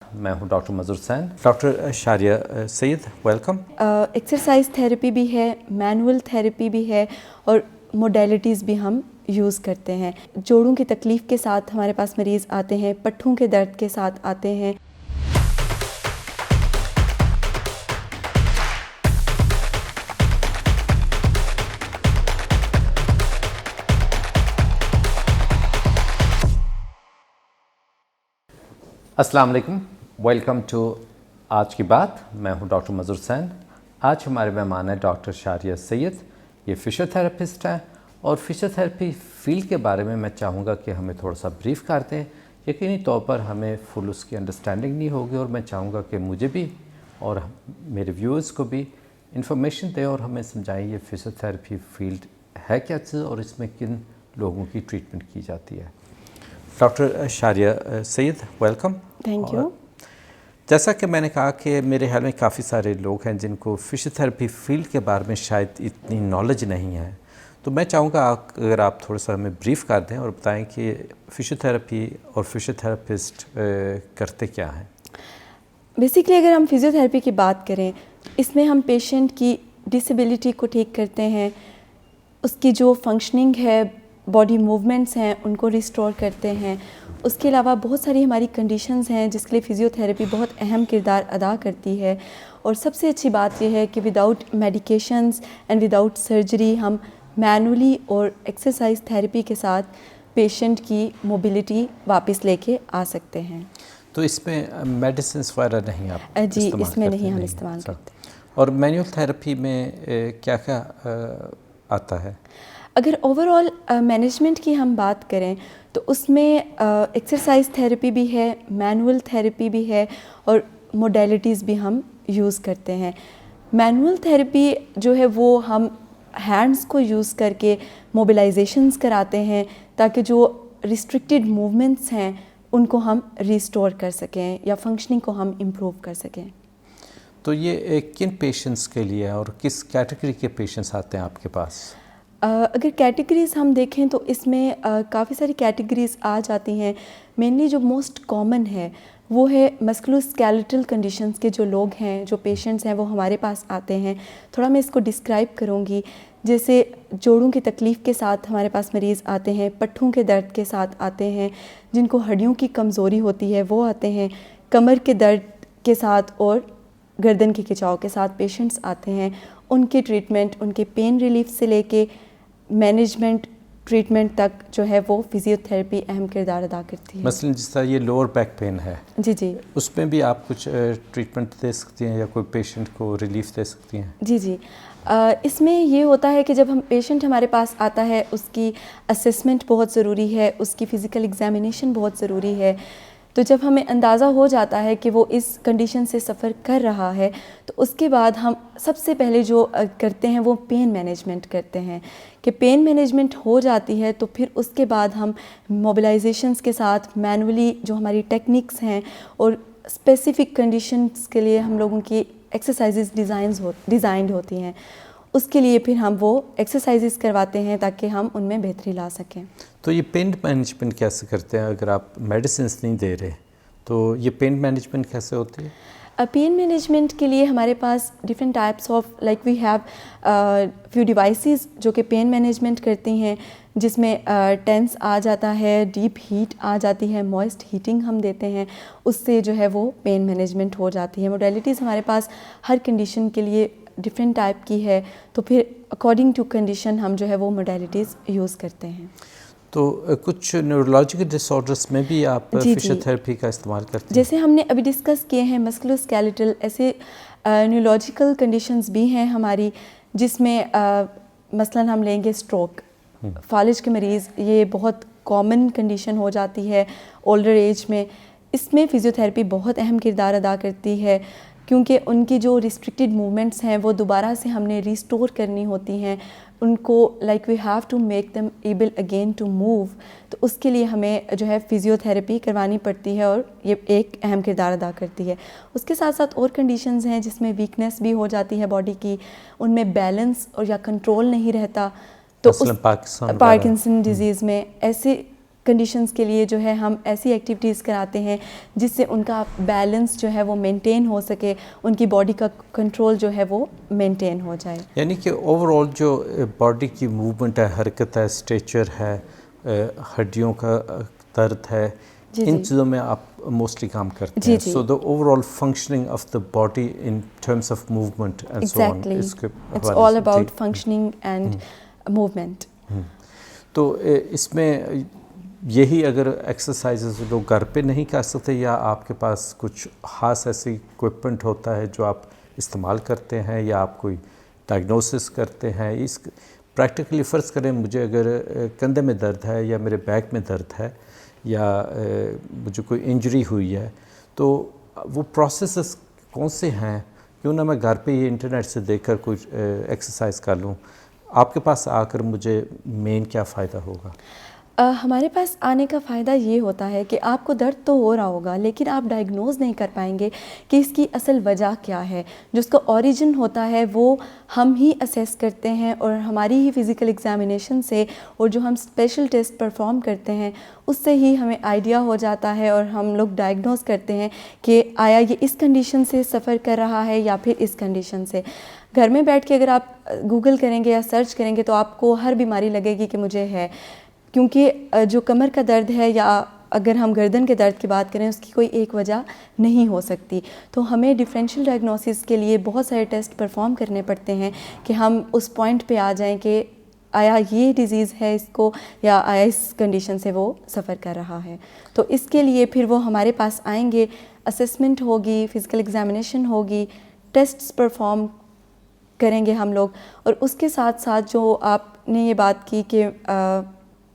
میں ہوں ڈاکٹر مظہر حسین. Doctor Shariya Syed, welcome. Exercise therapy بھی ہے، مینول تھیراپی بھی ہے اور موڈیلٹیز بھی ہم یوز کرتے ہیں. جوڑوں کی تکلیف کے ساتھ ہمارے پاس مریض آتے ہیں، پٹھوں کے درد کے ساتھ آتے ہیں. السلام علیکم، ویلکم ٹو آج کی بات. میں ہوں ڈاکٹر مظہر حسین. آج ہمارے مہمان ہیں ڈاکٹر شاریہ سید. یہ فزیو تھراپسٹ ہیں اور فزیو تھراپی فیلڈ کے بارے میں چاہوں گا کہ ہمیں تھوڑا سا بریف کر دیں. یقینی طور پر ہمیں فل اس کی انڈرسٹینڈنگ نہیں ہوگی اور میں چاہوں گا کہ مجھے بھی اور میرے ویورز کو بھی انفارمیشن دیں اور ہمیں سمجھائیں یہ فزیو تھراپی فیلڈ ہے کیا چیز اور اس میں کن لوگوں کی ٹریٹمنٹ کی جاتی ہے. Doctor Shariya Syed, welcome. Thank you. جیسا کہ میں نے کہا کہ میرے خیال میں کافی سارے لوگ ہیں جن کو فزیو تھراپی فیلڈ کے بارے میں شاید اتنی نالج نہیں ہے، تو میں چاہوں گا اگر آپ تھوڑا سا ہمیں بریف کر دیں اور بتائیں کہ فزیو تھراپی اور فزیو تھراپسٹ کرتے کیا ہیں. بیسکلی اگر ہم فزیو تھراپی کی بات کریں، اس میں ہم پیشنٹ کی ڈسیبلٹی کو ٹھیک کرتے ہیں، اس کی جو فنکشننگ ہے، باڈی موومنٹس ہیں، ان کو ریسٹور کرتے ہیں. اس کے علاوہ بہت ساری ہماری کنڈیشنز ہیں جس کے لیے فزیو تھراپی بہت اہم کردار ادا کرتی ہے. اور سب سے اچھی بات یہ ہے کہ without medications and without surgery ہم مینولی اور ایکسرسائز تھراپی کے ساتھ پیشنٹ کی موبلٹی واپس لے کے آ سکتے ہیں. تو اس میں میڈیسنس وغیرہ نہیں آپ جی، اس میں نہیں ہم استعمال کرتے. اور مینول تھراپی میں کیا کیا آتا ہے؟ اگر اوور آل مینجمنٹ کی ہم بات کریں تو اس میں ایکسرسائز تھراپی بھی ہے، مینول تھراپی بھی ہے اور موڈیلٹیز بھی ہم یوز کرتے ہیں. مینول تھراپی جو ہے وہ ہم ہینڈس کو یوز کر کے موبلائزیشنز کراتے ہیں تاکہ جو ریسٹرکٹیڈ موومنٹس ہیں ان کو ہم ریسٹور کر سکیں یا فنکشننگ کو ہم امپروو کر سکیں. تو یہ کن پیشنٹس کے لیے اور کس کیٹیگری کے پیشنٹس آتے ہیں آپ کے پاس؟ اگر کیٹیگریز ہم دیکھیں تو اس میں کافی ساری کیٹیگریز آ جاتی ہیں. مینلی جو موسٹ کامن ہے وہ ہے مسکولو اسکیلیٹل کنڈیشنز کے جو لوگ ہیں، جو پیشنٹس ہیں، وہ ہمارے پاس آتے ہیں. تھوڑا میں اس کو ڈسکرائب کروں گی. جیسے جوڑوں کی تکلیف کے ساتھ ہمارے پاس مریض آتے ہیں، پٹھوں کے درد کے ساتھ آتے ہیں، جن کو ہڈیوں کی کمزوری ہوتی ہے وہ آتے ہیں، کمر کے درد کے ساتھ اور گردن کے کھچاؤ کے ساتھ پیشنٹس آتے ہیں. ان کی ٹریٹمنٹ، ان کے پین ریلیف سے لے کے مینجمنٹ ٹریٹمنٹ تک جو ہے وہ فزیو تھراپی اہم کردار ادا کرتی ہے. مثلاً جس طرح یہ لوور بیک پین ہے، جی اس میں بھی آپ کچھ ٹریٹمنٹ دے سکتی ہیں یا کوئی پیشنٹ کو ریلیف دے سکتی ہیں؟ جی اس میں یہ ہوتا ہے کہ جب پیشنٹ ہمارے پاس آتا ہے اس کی اسیسمنٹ بہت ضروری ہے، اس کی فزیکل ایگزامینیشن بہت ضروری ہے. تو جب ہمیں اندازہ ہو جاتا ہے کہ وہ اس کنڈیشن سے سفر کر رہا ہے تو اس کے بعد ہم سب سے پہلے جو کرتے ہیں وہ پین مینجمنٹ کرتے ہیں. کہ پین مینجمنٹ ہو جاتی ہے تو پھر اس کے بعد ہم موبلائزیشنز کے ساتھ مینولی جو ہماری ٹیکنیکس ہیں اور اسپیسیفک کنڈیشنز کے لیے ہم لوگوں کی ایکسرسائزز ڈیزائنڈ ہوتی ہیں، اس کے لیے پھر ہم وہ ایکسرسائزز کرواتے ہیں تاکہ ہم ان میں بہتری لا سکیں. تو یہ پین مینجمنٹ کیسے کرتے ہیں؟ اگر آپ میڈیسنس نہیں دے رہے تو یہ پین مینجمنٹ کیسے ہوتی ہے؟ پین مینجمنٹ کے لیے ہمارے پاس different types of like we have few devices جو کہ پین مینجمنٹ کرتی ہیں، جس میں ٹینس آ جاتا ہے، ڈیپ ہیٹ آ جاتی ہے، موئسٹ ہیٹنگ ہم دیتے ہیں، اس سے جو ہے وہ پین مینجمنٹ ہو جاتی ہے. موڈیلٹیز ہمارے پاس ہر کنڈیشن کے لیے ڈفرینٹ ٹائپ کی ہے، تو پھر اکارڈنگ ٹو کنڈیشن ہم جو ہے وہ موڈیلٹیز یوز کرتے ہیں. تو کچھ نیورولوجیکل ڈس آرڈرس میں بھی آپ فزیو تھراپی کا استعمال کرتے ہیں؟ جیسے ہم نے ابھی ڈسکس کیے ہیں مسکولو اسکیلیٹل، ایسے نیورولوجیکل کنڈیشنز بھی ہیں ہماری جس میں مثلاً ہم لیں گے اسٹروک. فالج کے مریض، یہ بہت کامن کنڈیشن ہو جاتی ہے اولڈر ایج میں. اس میں فزیو تھراپی بہت اہم کردار ادا کرتی ہے کیونکہ ان کی جو ریسٹرکٹیڈ موومنٹس ہیں وہ دوبارہ سے ہم نے ریسٹور کرنی ہوتی ہیں. ان کو like we have to make them able again to move. تو اس کے لیے ہمیں جو ہے فزیو تھراپی کروانی پڑتی ہے اور یہ ایک اہم کردار ادا کرتی ہے. اس کے ساتھ ساتھ اور کنڈیشنز ہیں جس میں ویکنیس بھی ہو جاتی ہے باڈی کی، ان میں بیلنس اور یا کنٹرول نہیں رہتا. تو پارکنسن ڈیزیز میں ایسے کنڈیشنز کے لیے جو ہے ہم ایسی ایکٹیویٹیز کراتے ہیں جس سے ان کا بیلنس جو ہے وہ مینٹین ہو سکے, ان کی باڈی کا کنٹرول جو ہے وہ مینٹین ہو جائے. یعنی کہ اوور آل جو باڈی کی موومنٹ ہے, حرکت ہے, اسٹریچر ہے, ہڈیوں کا درد ہے, ان چیزوں میں آپ موسٹلی کام کرتے ہیں. So the overall functioning of the body in terms of movement and so on. It's all about functioning and movement. تو اس میں یہی اگر ایکسرسائزز لوگ گھر پہ نہیں کر سکتے, یا آپ کے پاس کچھ خاص ایسی اکوپمنٹ ہوتا ہے جو آپ استعمال کرتے ہیں, یا آپ کوئی ڈائگنوسس کرتے ہیں اس پریکٹیکلی؟ فرض کریں مجھے اگر کندھے میں درد ہے, یا میرے بیک میں درد ہے, یا مجھے کوئی انجری ہوئی ہے, تو وہ پروسیسز کون سے ہیں؟ کیوں نہ میں گھر پہ یہ انٹرنیٹ سے دیکھ کر کوئی ایکسرسائز کر لوں. آپ کے پاس آ کر مجھے مین کیا فائدہ ہوگا؟ ہمارے پاس آنے کا فائدہ یہ ہوتا ہے کہ آپ کو درد تو ہو رہا ہوگا, لیکن آپ ڈائگنوز نہیں کر پائیں گے کہ اس کی اصل وجہ کیا ہے. جو اس کا اوریجن ہوتا ہے وہ ہم ہی اسیس کرتے ہیں, اور ہماری ہی فزیکل ایگزامینیشن سے اور جو ہم اسپیشل ٹیسٹ پرفارم کرتے ہیں اس سے ہی ہمیں آئیڈیا ہو جاتا ہے, اور ہم لوگ ڈائگنوز کرتے ہیں کہ آیا یہ اس کنڈیشن سے سفر کر رہا ہے یا پھر اس کنڈیشن سے. گھر میں بیٹھ کے اگر آپ گوگل کریں گے یا سرچ کریں گے تو آپ کو ہر بیماری لگے گی کہ مجھے ہے, کیونکہ جو کمر کا درد ہے یا اگر ہم گردن کے درد کی بات کریں اس کی کوئی ایک وجہ نہیں ہو سکتی. تو ہمیں ڈفرینشیل ڈائگنوسس کے لیے بہت سارے ٹیسٹ پرفارم کرنے پڑتے ہیں کہ ہم اس پوائنٹ پہ آ جائیں کہ آیا یہ ڈیزیز ہے اس کو, یا آیا اس کنڈیشن سے وہ سفر کر رہا ہے. تو اس کے لیے پھر وہ ہمارے پاس آئیں گے, اسسمنٹ ہوگی, فزیکل ایگزامینیشن ہوگی, ٹیسٹس پرفارم کریں گے ہم لوگ. اور اس کے ساتھ ساتھ جو آپ نے یہ بات کی کہ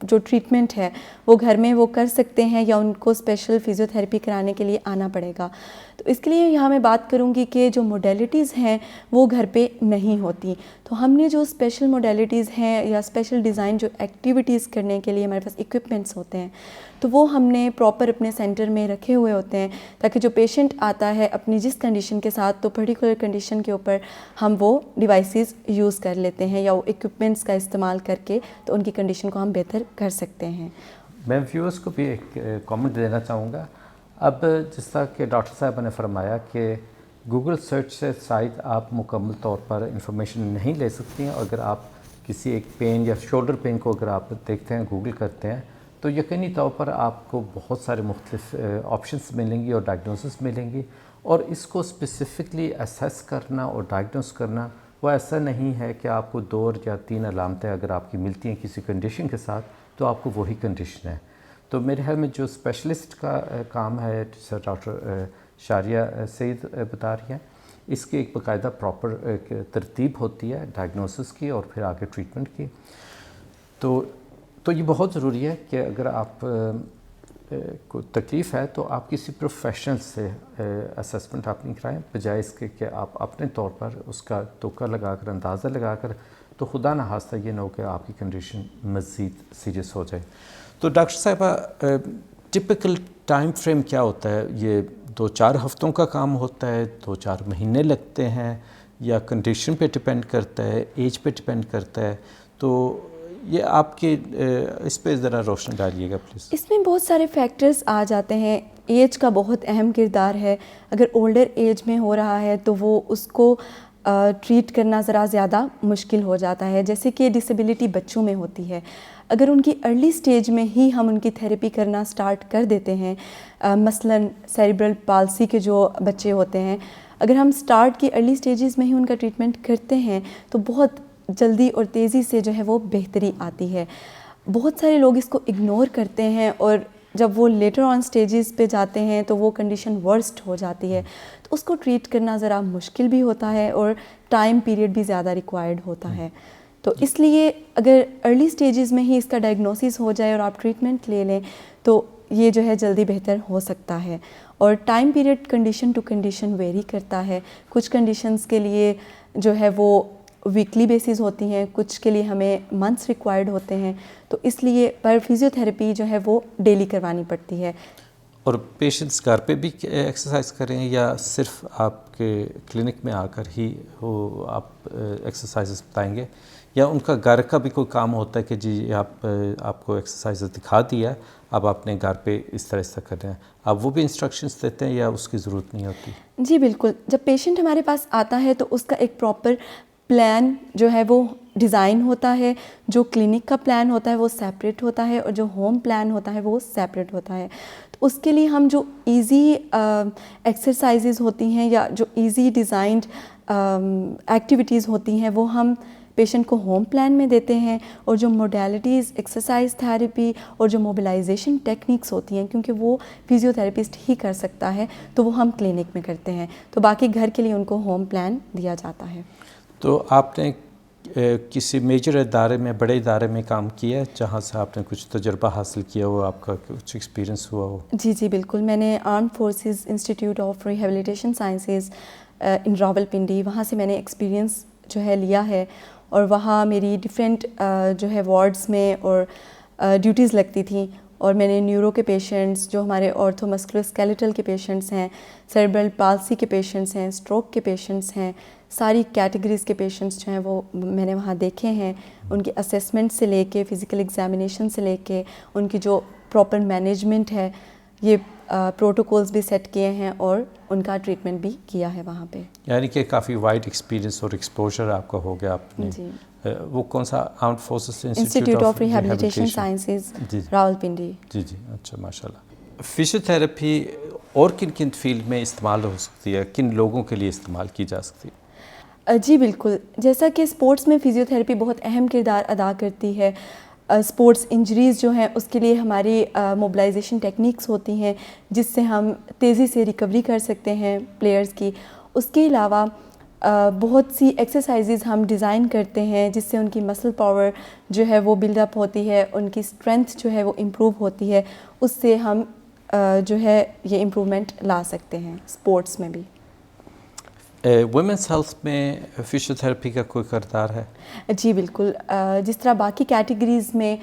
جو ٹریٹمنٹ ہے وہ گھر میں وہ کر سکتے ہیں یا ان کو اسپیشل فزیوتھیراپی کرانے کے لیے آنا پڑے گا. تو اس کے لیے یہاں میں بات کروں گی کہ جو موڈیلٹیز ہیں وہ گھر پہ نہیں ہوتی. تو ہم نے جو اسپیشل موڈیلٹیز ہیں یا اسپیشل ڈیزائن جو ایکٹیویٹیز کرنے کے لیے ہمارے پاس اکوپمنٹس ہوتے ہیں تو وہ ہم نے پراپر اپنے سینٹر میں رکھے ہوئے ہوتے ہیں, تاکہ جو پیشنٹ آتا ہے اپنی جس کنڈیشن کے ساتھ تو پرٹیکولر کنڈیشن کے اوپر ہم وہ ڈیوائسز یوز کر لیتے ہیں یا وہ اکوپمنٹس کا استعمال کر کے تو ان کی کنڈیشن کو ہم بہتر کر سکتے ہیں. میں ویورز کو بھی ایک کامنٹ دینا چاہوں گا. اب جس طرح کہ ڈاکٹر صاحبہ نے فرمایا کہ گوگل سرچ سے شاید آپ مکمل طور پر انفارمیشن نہیں لے سکتی ہیں. اگر آپ کسی ایک پین یا شولڈر پین کو اگر آپ دیکھتے ہیں, گوگل کرتے ہیں, تو یقینی طور پر آپ کو بہت سارے مختلف آپشنس ملیں گی اور ڈائگنوسس ملیں گی. اور اس کو اسپیسیفکلی اسیس کرنا اور ڈائگنوس کرنا وہ ایسا نہیں ہے کہ آپ کو 2 یا 3 علامتیں اگر آپ کی ملتی ہیں کسی کنڈیشن کے ساتھ تو آپ کو وہی کنڈیشن ہے. تو میرے خیال میں جو اسپیشلسٹ کا کام ہے جیسے ڈاکٹر شاریہ سید بتا رہی ہیں, اس کی ایک باقاعدہ پراپر ترتیب ہوتی ہے ڈائگنوسس کی اور پھر آگے ٹریٹمنٹ کی. تو یہ بہت ضروری ہے کہ اگر آپ کو تکلیف ہے تو آپ کسی پروفیشنل سے اسسمنٹ آپ نہیں کرائیں, بجائے اس کے کہ آپ اپنے طور پر اس کا توقع لگا کر, اندازہ لگا کر, تو خدا نخواستہ یہ نہ ہو کہ آپ کی کنڈیشن مزید سیریس ہو جائے. تو ڈاکٹر صاحبہ ٹپکل ٹائم فریم کیا ہوتا ہے؟ یہ 2-4 ہفتوں کا کام ہوتا ہے, 2-4 مہینے لگتے ہیں, یا کنڈیشن پہ ڈپینڈ کرتا ہے, ایج پہ ڈپینڈ کرتا ہے؟ تو یہ آپ کے اس پہ ذرا روشنی ڈالیے گا پلیز. اس میں بہت سارے فیکٹرز آ جاتے ہیں. ایج کا بہت اہم کردار ہے. اگر اولڈر ایج میں ہو رہا ہے تو وہ اس کو ٹریٹ کرنا ذرا زیادہ مشکل ہو جاتا ہے. جیسے کہ ڈسیبلٹی بچوں میں ہوتی ہے, اگر ان کی ارلی سٹیج میں ہی ہم ان کی تھیراپی کرنا سٹارٹ کر دیتے ہیں, مثلاً سیریبرل پالسی کے جو بچے ہوتے ہیں, اگر ہم سٹارٹ کی ارلی سٹیجز میں ہی ان کا ٹریٹمنٹ کرتے ہیں تو بہت جلدی اور تیزی سے جو ہے وہ بہتری آتی ہے. بہت سارے لوگ اس کو اگنور کرتے ہیں اور جب وہ لیٹر آن سٹیجز پہ جاتے ہیں تو وہ کنڈیشن ورسٹ ہو جاتی ہے, تو اس کو ٹریٹ کرنا ذرا مشکل بھی ہوتا ہے اور ٹائم پیریڈ بھی زیادہ ریکوائرڈ ہوتا ہے. تو اس لیے اگر ارلی سٹیجز میں ہی اس کا ڈائگنوسس ہو جائے اور آپ ٹریٹمنٹ لے لیں تو یہ جو ہے جلدی بہتر ہو سکتا ہے. اور time period condition to condition vary کرتا ہے. کچھ کنڈیشنز کے لیے جو ہے وہ ویکلی بیسز ہوتی ہیں, کچھ کے لیے ہمیں منتھس ریکوائرڈ ہوتے ہیں, تو اس لیے پر فزیوتھیراپی جو ہے وہ ڈیلی کروانی پڑتی ہے. اور پیشنٹس گھر پہ بھی ایکسرسائز کریں یا صرف آپ کے کلینک میں آ کر ہی وہ آپ ایکسرسائزز بتائیں گے؟ یا ان کا گھر کا بھی کوئی کام ہوتا ہے کہ جی آپ کو ایکسرسائز دکھا دیا ہے، اب اپنے گھر پہ اس طرح کر رہے ہیں، آپ وہ بھی انسٹرکشنز دیتے ہیں یا اس کی ضرورت نہیں ہوتی؟ جی بالکل، جب پیشنٹ ہمارے پاس آتا ہے تو اس کا ایک پراپر پلان جو ہے وہ ڈیزائن ہوتا ہے. جو کلینک کا پلان ہوتا ہے وہ سیپریٹ ہوتا ہے اور جو ہوم پلان ہوتا ہے وہ سیپریٹ ہوتا ہے. تو اس کے لیے ہم جو ایزی ایکسرسائزز ہوتی ہیں یا جو ایزی ڈیزائنڈ ایکٹیویٹیز ہوتی ہیں وہ ہم پیشنٹ کو ہوم پلان میں دیتے ہیں. اور جو موڈیلٹیز ایکسرسائز تھیراپی اور جو موبلائزیشن ٹیکنیکس ہوتی ہیں کیونکہ وہ فزیو تھراپسٹ ہی کر سکتا ہے تو وہ ہم کلینک میں کرتے ہیں. تو باقی گھر کے لیے ان کو ہوم پلان دیا جاتا ہے. تو آپ نے کسی میجر ادارے میں، بڑے ادارے میں کام کیا ہے جہاں سے آپ نے کچھ تجربہ حاصل کیا ہو، آپ کا کچھ ایکسپیرینس ہوا ہو؟ جی بالکل، میں نے Armed Forces Institute of Rehabilitation Sciences in Rawalpindi, وہاں سے میں نے ایکسپیرینس جو ہے لیا ہے. اور وہاں میری ڈفرینٹ جو ہے وارڈز میں اور ڈیوٹیز لگتی تھیں. اور میں نے نیورو کے پیشنٹس، جو ہمارے آرتھو مسکولو اسکیلیٹل کے پیشنٹس ہیں، سیریبرل پالسی کے پیشنٹس ہیں، اسٹروک کے پیشنٹس ہیں، ساری کیٹیگریز کے پیشنٹس جو ہیں وہ میں نے وہاں دیکھے ہیں. ان کی اسیسمنٹ سے لے کے فزیکل ایگزامینیشن سے لے کے ان کی جو پراپر مینجمنٹ ہے، یہ پروٹوکولز بھی سیٹ کیے ہیں اور ان کا ٹریٹمنٹ بھی کیا ہے وہاں پہ. یعنی کہ کافی وائڈ ایکسپیرینس اور ایکسپوجر آپ کا ہو گیا. آپ نے جی وہ کون سا Armed Forces Institute of Rehabilitation Sciences Rawalpindi? جی اچھا، ماشاء اللہ. فزیو تھراپی اور کن فیلڈ میں استعمال ہو سکتی ہے، کن لوگوں کے لیے استعمال کی جا سکتی ہے؟ جی بالکل، جیسا کہ اسپورٹس میں فزیو تھراپی بہت اہم کردار ادا کرتی ہے. اسپورٹس انجریز جو ہیں اس کے لیے ہماری موبلائزیشن ٹیکنیکس ہوتی ہیں جس سے ہم تیزی سے ریکوری کر سکتے ہیں پلیئرز کی. اس کے علاوہ بہت سی ایکسرسائزز ہم ڈیزائن کرتے ہیں جس سے ان کی مسل پاور جو ہے وہ بلڈ اپ ہوتی ہے، ان کی اسٹرینتھ جو ہے وہ امپروو ہوتی ہے. اس سے ہم جو ہے یہ امپرومنٹ لا سکتے ہیں اسپورٹس میں بھی. ویمنس ہیلتھ میں فزیو تھراپی کا کوئی کردار ہے؟ جی بالکل، جس طرح باقی کیٹیگریز میں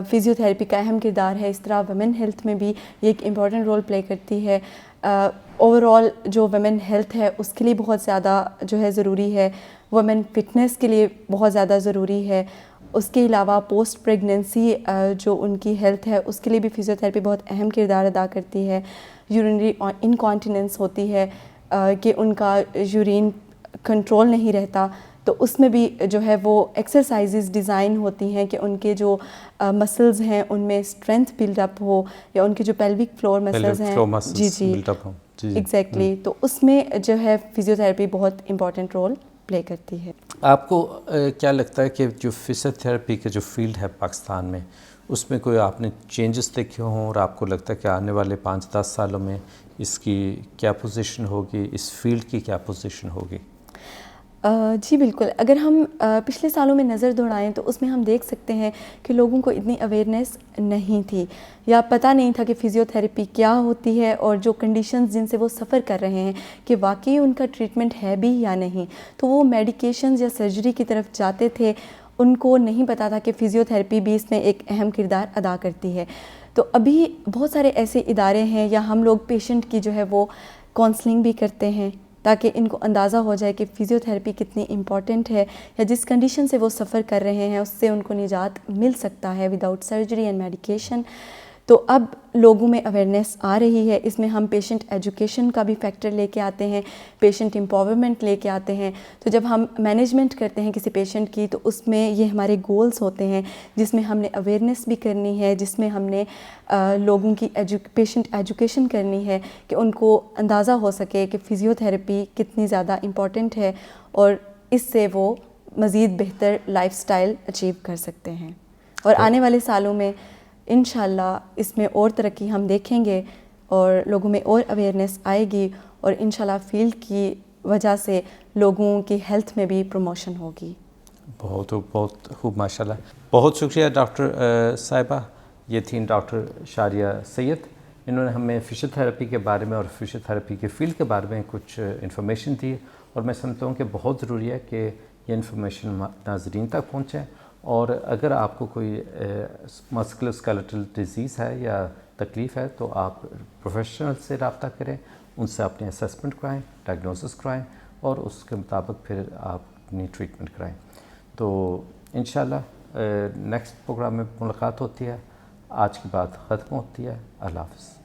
فزیو تھراپی کا اہم کردار ہے، اس طرح ویمن ہیلتھ میں بھی یہ ایک امپورٹنٹ رول پلے کرتی ہے. اوور آل جو ویمن ہیلتھ ہے اس کے لیے بہت زیادہ جو ہے ضروری ہے. ویمن فٹنس کے لیے بہت زیادہ ضروری ہے. اس کے علاوہ پوسٹ پریگننسی جو ان کی ہیلتھ ہے اس کے لیے بھی فزیو تھراپی بہت اہم کردار ادا کرتی ہے. یورینری انکانٹیننس ہوتی ہے کہ ان کا یورین کنٹرول نہیں رہتا، تو اس میں بھی جو ہے وہ ایکسرسائزز ڈیزائن ہوتی ہیں کہ ان کے جو مسلز ہیں ان میں اسٹرینتھ بلڈ اپ ہو، یا ان کے جو پیلوک فلور مسلز ہیں جی ایگزیکٹلی. تو اس میں جو ہے فزیو تھراپی بہت امپورٹنٹ رول پلے کرتی ہے. آپ کو کیا لگتا ہے کہ جو فزیو تھراپی کا جو فیلڈ ہے پاکستان میں، اس میں کوئی آپ نے چینجز دیکھے ہوں اور آپ کو لگتا ہے کہ آنے والے 5-10 سالوں میں اس کی کیا پوزیشن ہوگی، اس فیلڈ کی کیا پوزیشن ہوگی؟ جی بالکل، اگر ہم پچھلے سالوں میں نظر دوڑائیں تو اس میں ہم دیکھ سکتے ہیں کہ لوگوں کو اتنی اویئرنیس نہیں تھی یا پتہ نہیں تھا کہ فزیو تھراپی کیا ہوتی ہے اور جو کنڈیشنز جن سے وہ سفر کر رہے ہیں کہ واقعی ان کا ٹریٹمنٹ ہے بھی یا نہیں. تو وہ میڈیکیشنز یا سرجری کی طرف جاتے تھے، ان کو نہیں پتہ تھا کہ فزیو تھراپی بھی اس میں ایک اہم کردار ادا کرتی ہے. تو ابھی بہت سارے ایسے ادارے ہیں یا ہم لوگ پیشنٹ کی جو ہے وہ کونسلنگ بھی کرتے ہیں تاکہ ان کو اندازہ ہو جائے کہ فزیو تھراپی کتنی امپورٹنٹ ہے، یا جس کنڈیشن سے وہ سفر کر رہے ہیں اس سے ان کو نجات مل سکتا ہے وداؤٹ سرجری اینڈ میڈیکیشن. تو اب لوگوں میں اویئرنیس آ رہی ہے. اس میں ہم پیشنٹ ایجوکیشن کا بھی فیکٹر لے کے آتے ہیں، پیشنٹ امپاورمنٹ لے کے آتے ہیں. تو جب ہم مینجمنٹ کرتے ہیں کسی پیشنٹ کی تو اس میں یہ ہمارے گولز ہوتے ہیں جس میں ہم نے اویئرنیس بھی کرنی ہے، جس میں ہم نے لوگوں کی پیشنٹ ایجوکیشن کرنی ہے کہ ان کو اندازہ ہو سکے کہ فزیو تھراپی کتنی زیادہ امپورٹنٹ ہے اور اس سے وہ مزید بہتر لائف سٹائل اچیو کر سکتے ہیں. اور آنے والے سالوں میں انشاءاللہ اس میں اور ترقی ہم دیکھیں گے اور لوگوں میں اور اویئرنیس آئے گی، اور انشاءاللہ فیلڈ کی وجہ سے لوگوں کی ہیلتھ میں بھی پروموشن ہوگی. بہت خوب، ماشاءاللہ. بہت شکریہ ڈاکٹر صاحبہ. یہ تھیں ڈاکٹر شاریہ سید. انہوں نے ہمیں فزیو تھراپی کے بارے میں اور فزیو تھراپی کے فیلڈ کے بارے میں کچھ انفارمیشن دی، اور میں سمجھتا ہوں کہ بہت ضروری ہے کہ یہ انفارمیشن ناظرین تک پہنچے. اور اگر آپ کو کوئی مسکولو اسکیلیٹل ڈیزیز ہے یا تکلیف ہے تو آپ پروفیشنل سے رابطہ کریں، ان سے اپنی اسیسمنٹ کرائیں، ڈائگنوسس کرائیں، اور اس کے مطابق پھر آپ اپنی ٹریٹمنٹ کرائیں. تو انشاءاللہ نیکسٹ پروگرام میں ملاقات ہوتی ہے. آج کی بات ختم ہوتی ہے. اللہ حافظ.